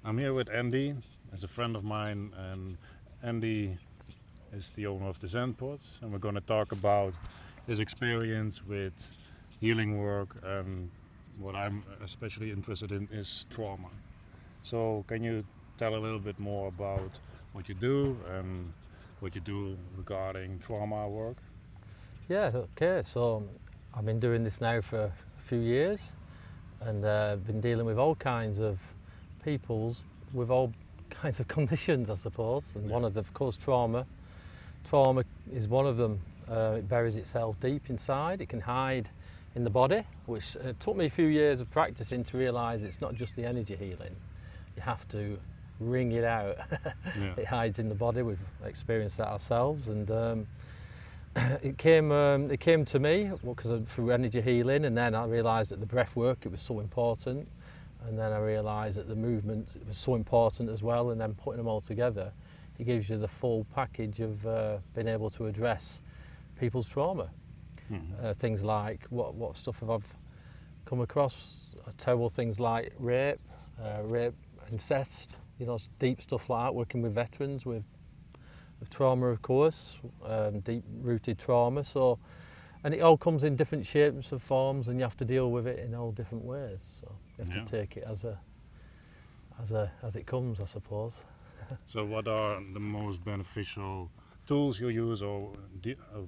I'm here with Andy, as a friend of mine, and Andy is the owner of the Zen Pots, and we're going to talk about his experience with healing work, and what I'm especially interested in is trauma. So, can you tell a little bit more about what you do and what you do regarding trauma work? Yeah, okay. So I've been doing this now for a few years and been dealing with all kinds of peoples with all kinds of conditions, I suppose. And Yeah. one of course, trauma. Trauma is one of them. It buries itself deep inside. It can hide in the body, which took me a few years of practicing to realise it's not just the energy healing. You have to wring it out. Yeah. It hides in the body. We've experienced that ourselves, and it came to me because through energy healing, and then I realised that the breath work, it was so important, and then I realised that the movement was so important as well, and then putting them all together, it gives you the full package of being able to address people's trauma. Things like what stuff have I come across? Terrible things like rape, incest, deep stuff like that. Working with veterans with trauma, of course, deep-rooted trauma. So, and it all comes in different shapes and forms, and you have to deal with it in all different ways. So you have Yeah. to take it as it comes, I suppose. So, what are the most beneficial tools you use, or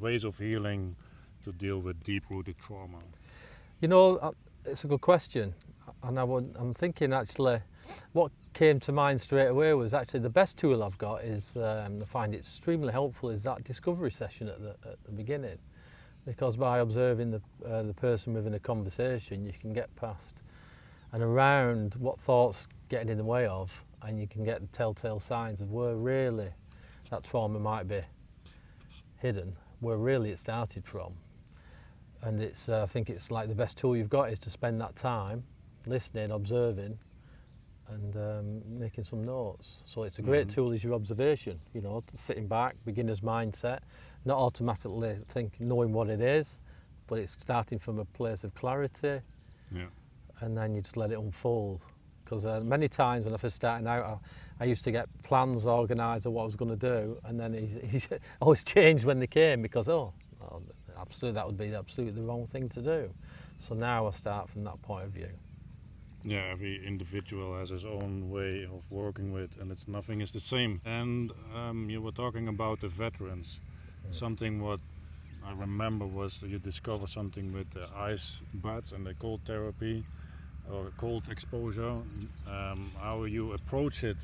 ways of healing to deal with deep-rooted trauma? You know, it's a good question, and I'm thinking actually, what came to mind straight away was actually the best tool I've got is I find it extremely helpful is that discovery session at the beginning, because by observing the person within a conversation, you can get past and around what thoughts getting in the way of, and you can get the telltale signs of where really that trauma might be hidden, where really it started from. And I think it's like the best tool you've got is to spend that time listening, observing, and making some notes. So it's a great tool is your observation, sitting back, beginner's mindset, not automatically knowing what it is, but it's starting from a place of clarity, Yeah. and then you just let it unfold. Because many times when I first started out, I used to get plans organised of what I was going to do, and then he always changed when they came because, absolutely, that would be absolutely the wrong thing to do. So now I start from that point of view. Yeah, every individual has his own way of working with, and nothing is the same. And you were talking about the veterans. Something what I remember was that you discovered something with the ice baths and the cold therapy or cold exposure. How you approach it,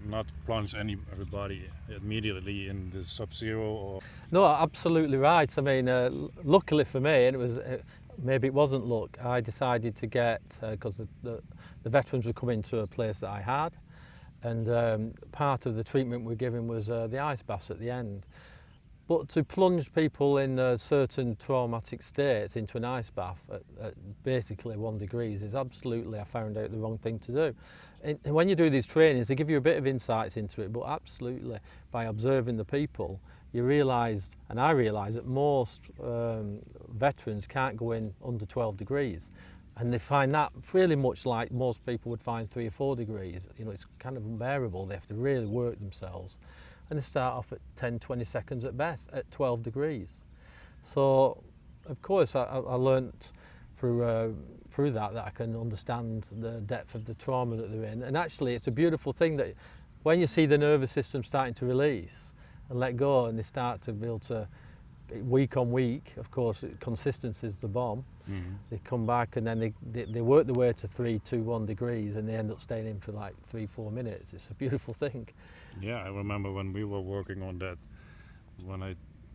not plunge everybody immediately in the sub-zero or. No, absolutely right. I mean, luckily for me, and maybe it wasn't luck. I decided to get because the veterans were coming to a place that I had, and part of the treatment we're giving was the ice baths at the end. But to plunge people in certain traumatic states into an ice bath at basically 1 degree is absolutely, I found out, the wrong thing to do. And when you do these trainings, they give you a bit of insights into it, but absolutely, by observing the people, you realise, and I realise, that most veterans can't go in under 12 degrees. And they find that really much like most people would find 3 or 4 degrees. It's kind of unbearable. They have to really work themselves. And they start off at 10, 20 seconds at best at 12 degrees. So, of course, I learnt through that I can understand the depth of the trauma that they're in. And actually, it's a beautiful thing that when you see the nervous system starting to release and let go, and they start to be able to, week on week, of course, consistency is the bomb. They come back and then they work their way to 3, 2, 1 degrees, and they end up staying in for like 3, 4 minutes. It's a beautiful thing. Yeah, I remember when we were working on that.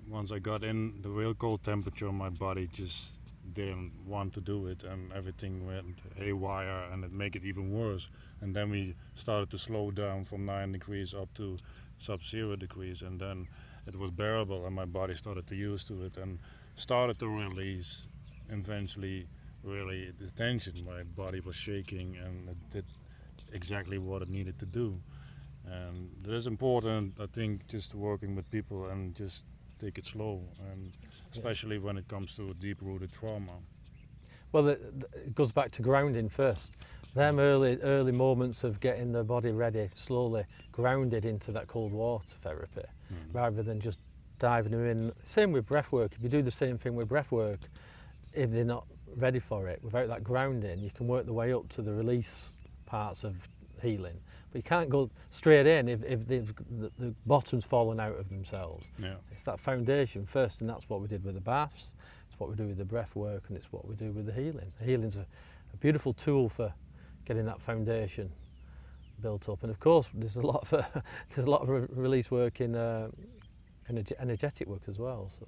Once I got in the real cold temperature, my body just didn't want to do it, and everything went haywire, and it made it even worse. And then we started to slow down from 9 degrees up to sub-zero degrees, and then it was bearable, and my body started to use to it and started to release. Eventually, really, the tension. My body was shaking, and it did exactly what it needed to do. And it is important, I think, just working with people and just take it slow, and Yeah. especially when it comes to deep-rooted trauma. Well, it goes back to grounding first. Them early moments of getting the body ready, slowly grounded into that cold water therapy, rather than just diving in. Same with breath work. If you do the same thing with breath work, if they're not ready for it, without that grounding, you can work the way up to the release parts of healing. But you can't go straight in if the bottom's fallen out of themselves. Yeah. It's that foundation first, and that's what we did with the baths. It's what we do with the breath work, and it's what we do with the healing. The healing's a beautiful tool for getting that foundation built up. And of course, there's a lot of release work in energetic work as well. So.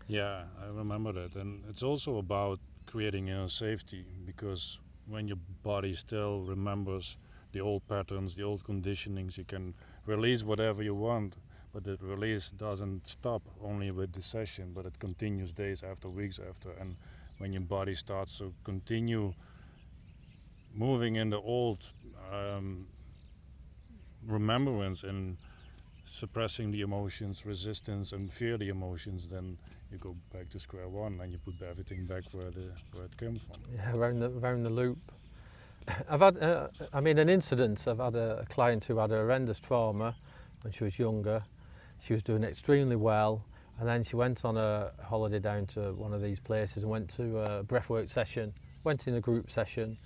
Yeah, I remember that, and it's also about creating inner safety, because when your body still remembers the old patterns, the old conditionings, you can release whatever you want, but the release doesn't stop only with the session, but it continues days after, weeks after. And when your body starts to continue moving in the old remembrance and suppressing the emotions, resistance and fear the emotions, then you go back to square one and you put everything back where it came from. Yeah, around the loop. I've had, an incident. I've had a client who had a horrendous trauma when she was younger. She was doing extremely well, and then she went on a holiday down to one of these places and went to a breathwork session, went in a group session.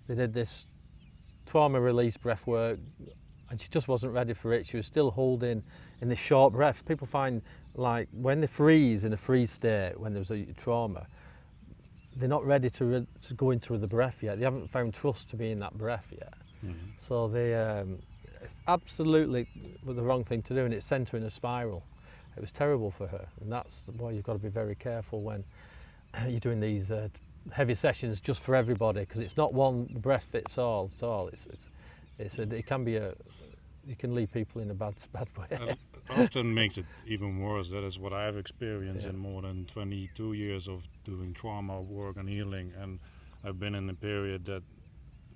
They did this trauma release breathwork, and she just wasn't ready for it. She was still holding in this short breath. People find, like, when they freeze in a freeze state, when there's a trauma, they're not ready to go into the breath yet. They haven't found trust to be in that breath yet. So they it's absolutely the wrong thing to do, and it's sent her in a spiral. It was terrible for her, and that's why you've got to be very careful when you're doing these heavy sessions just for everybody, because it's not one breath fits all at all. It can be you can leave people in a bad way. Often makes it even worse. That is what I've experienced in more than 22 years of doing trauma work and healing, and I've been in a period that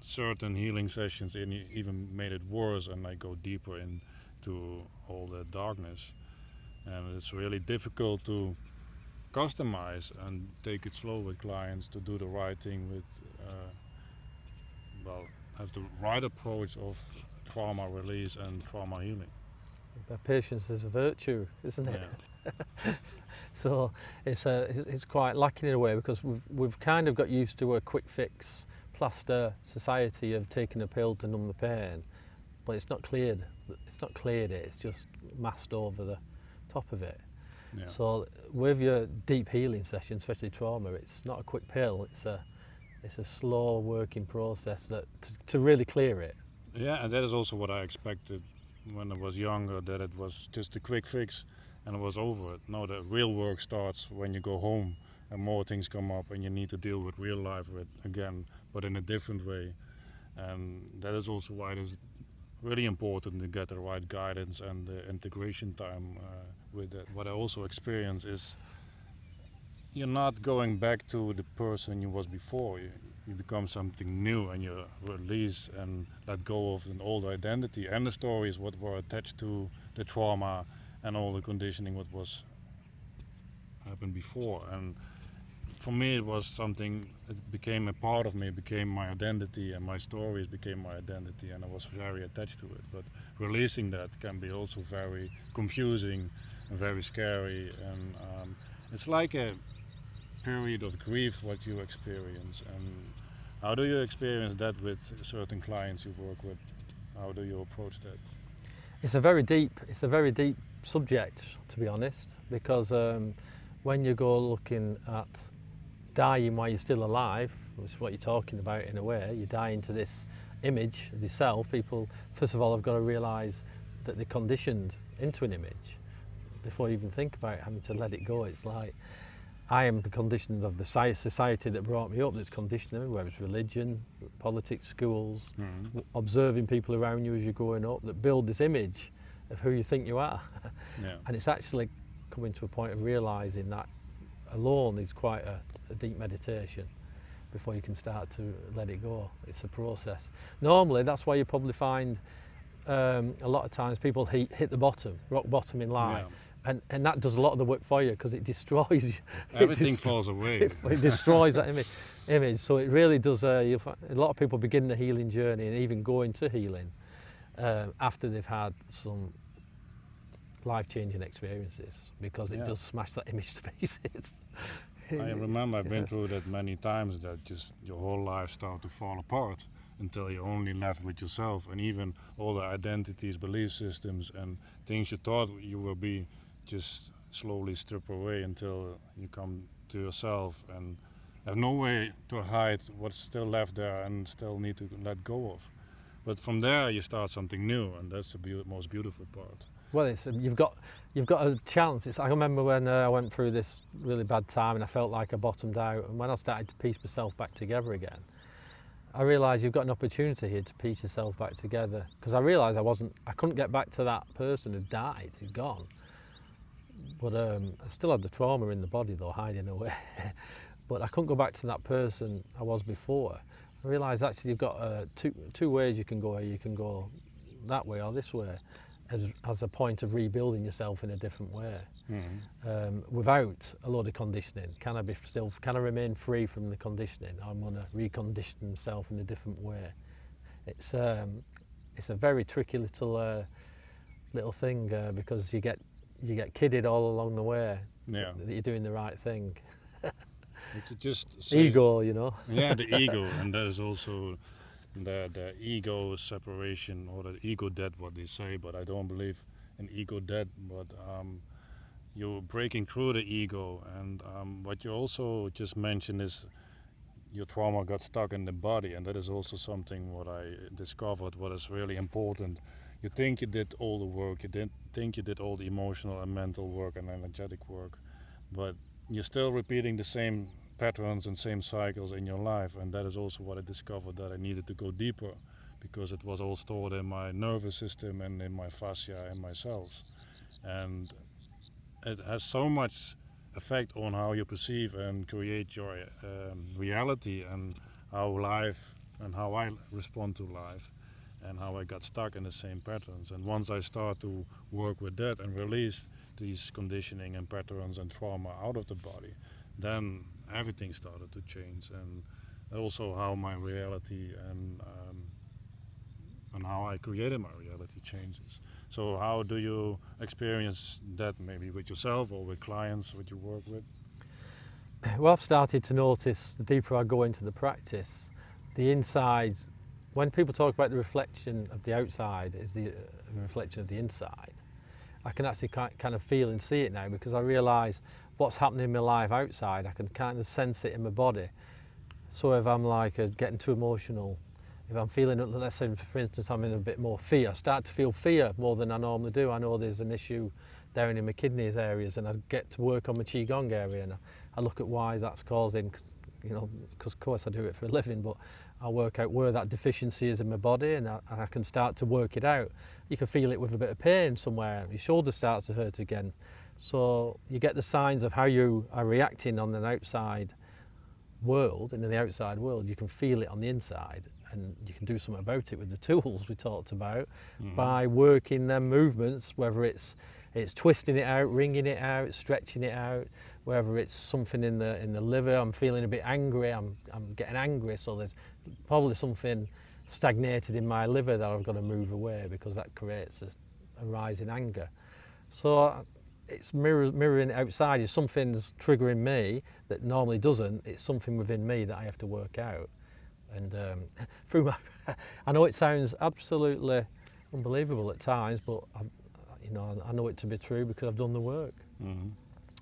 certain healing sessions even made it worse, and I go deeper into all the darkness, and it's really difficult to customize and take it slow with clients to do the right thing with have the right approach of trauma release and trauma healing. But patience is a virtue, isn't it? Yeah. So it's quite lacking in a way, because we've kind of got used to a quick fix plaster society of taking a pill to numb the pain, but it's not cleared. It's not cleared it. It's just masked over the top of it. Yeah. So with your deep healing session, especially trauma, it's not a quick pill. It's a slow working process that to really clear it. Yeah, and that is also what I expected when I was younger, that it was just a quick fix and it was over it. No, the real work starts when you go home and more things come up and you need to deal with real life with again, but in a different way. And that is also why it is really important to get the right guidance and the integration time with it. What I also experience is you're not going back to the person you was before. You become something new, and you release and let go of an old identity and the stories what were attached to the trauma and all the conditioning what was happened before. And for me it was something, it became a part of me, became my identity, and my stories became my identity, and I was very attached to it. But releasing that can be also very confusing and very scary, and it's like a period of grief what you experience. And how do you experience that with certain clients you work with? How do you approach that? It's a very deep subject, to be honest, because when you go looking at dying while you're still alive, which is what you're talking about in a way, you die into this image of yourself. People, first of all, have got to realise that they're conditioned into an image before you even think about having to let it go. It's like, I am the condition of the society that brought me up, that's conditioning me, whether it's religion, politics, schools, observing people around you as you're growing up, that build this image of who you think you are. Yeah. And it's actually coming to a point of realising that alone is quite a deep meditation before you can start to let it go. It's a process. Normally, that's why you probably find a lot of times people hit the bottom, rock bottom in life, and that does a lot of the work for you because it destroys you. Everything falls away. It destroys that image. So it really does. A lot of people begin the healing journey and even go into healing after they've had some life-changing experiences, because it does smash that image to pieces. I remember I've been through that many times, that just your whole life started to fall apart until you're only left with yourself, and even all the identities, belief systems and things you thought you will be just slowly strip away until you come to yourself and have no way to hide what's still left there and still need to let go of. But from there you start something new, and that's the most beautiful part. Well, you've got a chance. I remember when I went through this really bad time and I felt like I bottomed out, and when I started to piece myself back together again, I realised you've got an opportunity here to piece yourself back together, because I realised I couldn't get back to that person who died, who'd gone. But I still had the trauma in the body though, hiding away. But I couldn't go back to that person I was before. I realised actually you've got two ways you can go. You can go that way or this way, as a point of rebuilding yourself in a different way, without a load of conditioning. Can I remain free from the conditioning? I'm going to recondition myself in a different way. It's a very tricky little thing, because you get kidded all along the way that you're doing the right thing. Ego, you know. Yeah, the ego, and there's also the ego separation, or the ego death, what they say, but I don't believe in ego death. But you're breaking through the ego, and what you also just mentioned is your trauma got stuck in the body, and that is also something what I discovered what is really important. You think you did all the work, you didn't think you did all the emotional and mental work and energetic work, but you're still repeating the same patterns and same cycles in your life, and that is also what I discovered, that I needed to go deeper, because it was all stored in my nervous system and in my fascia and my cells, and it has so much effect on how you perceive and create your reality, and how life and how I respond to life, and how I got stuck in the same patterns. And once I start to work with that and release these conditioning and patterns and trauma out of the body, then everything started to change, and also how my reality and how I created my reality changes. So how do you experience that, maybe with yourself or with clients that you work with? Well, I've started to notice, the deeper I go into the practice, the inside, when people talk about the reflection of the outside is the reflection of the inside, I can actually kind of feel and see it now, because I realise what's happening in my life outside, I can kind of sense it in my body. So if I'm like getting too emotional, if I'm feeling, let's say for instance I'm in a bit more fear, I start to feel fear more than I normally do. I know there's an issue down in my kidneys areas, and I get to work on my qigong area, and I look at why that's causing, you know, because of course I do it for a living, but I work out where that deficiency is in my body, and I can start to work it out. You can feel it with a bit of pain somewhere, your shoulder starts to hurt again. So you get the signs of how you are reacting on an outside world, and in the outside world you can feel it on the inside, and you can do something about it with the tools we talked about, by working them movements, whether it's twisting it out, wringing it out, stretching it out, whether it's something in the liver. I'm feeling a bit angry, I'm getting angry, so there's probably something stagnated in my liver that I've got to move away, because that creates a rise in anger. So it's mirroring outside. If something's triggering me that normally doesn't, it's something within me that I have to work out. And through my, I know it sounds absolutely unbelievable at times, but I know it to be true because I've done the work.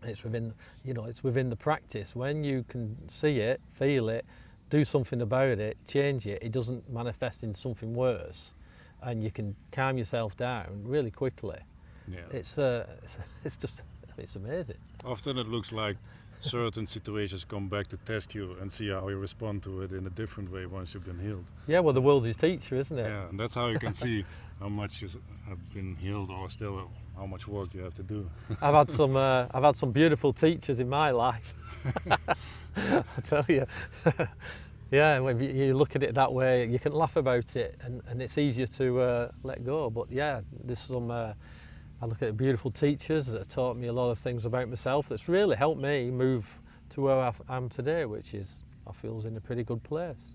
It's within, it's within the practice. When you can see it, feel it, do something about it, change it, it doesn't manifest into something worse, and you can calm yourself down really quickly. Yeah. It's amazing. Often it looks like certain situations come back to test you and see how you respond to it in a different way once you've been healed. Yeah, well, the world's your teacher, isn't it? Yeah, and that's how you can see how much you have been healed, or still how much work you have to do. I've had some beautiful teachers in my life. I tell you. Yeah, when you look at it that way, you can laugh about it, and it's easier to let go. But yeah, there's I look at the beautiful teachers that have taught me a lot of things about myself that's really helped me move to where I am today, which is, I feel, is in a pretty good place.